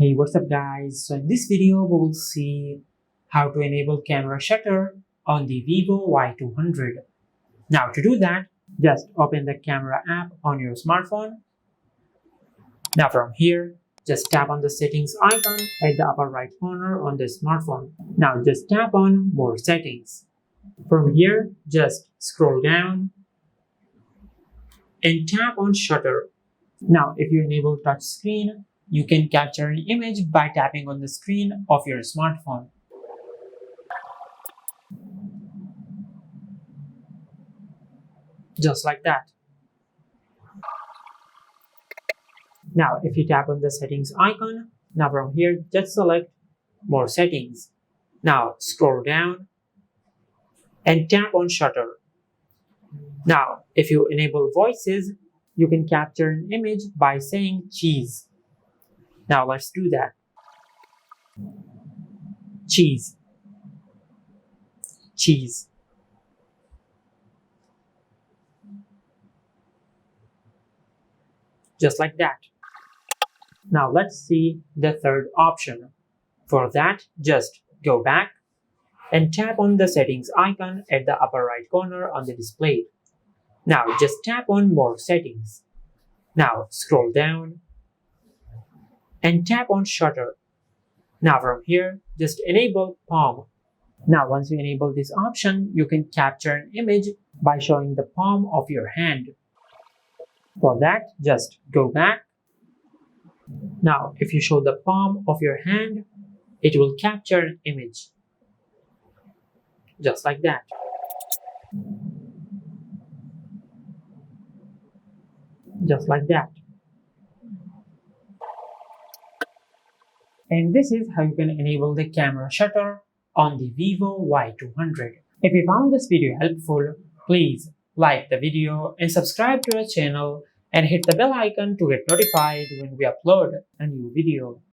Hey, what's up guys? So in this video we will see how to enable camera shutter on the Vivo Y200. Now to do that, just open the camera app on your smartphone. Now from here, just tap on the settings icon at the upper right corner on the smartphone. Now just tap on more settings. From here, just scroll down and tap on shutter. Now if you enable touch screen, you can capture an image by tapping on the screen of your smartphone. Just like that. Now if you tap on the settings icon, now from here just select more settings. Now scroll down and tap on shutter. Now if you enable voices, you can capture an image by saying cheese. Now let's do that. Cheese. Cheese. Just like that. Now let's see the third option. For that, just go back and tap on the settings icon at the upper right corner on the display. Now just tap on more settings. Now scroll down and tap on shutter. Now from here, just enable palm. Now once you enable this option, you can capture an image by showing the palm of your hand. For that, just go back. Now if you show the palm of your hand, it will capture an image. Just like that. Just like that. And this is how you can enable the camera shutter on the Vivo Y200. If you found this video helpful, please like the video and subscribe to our channel and hit the bell icon to get notified when we upload a new video.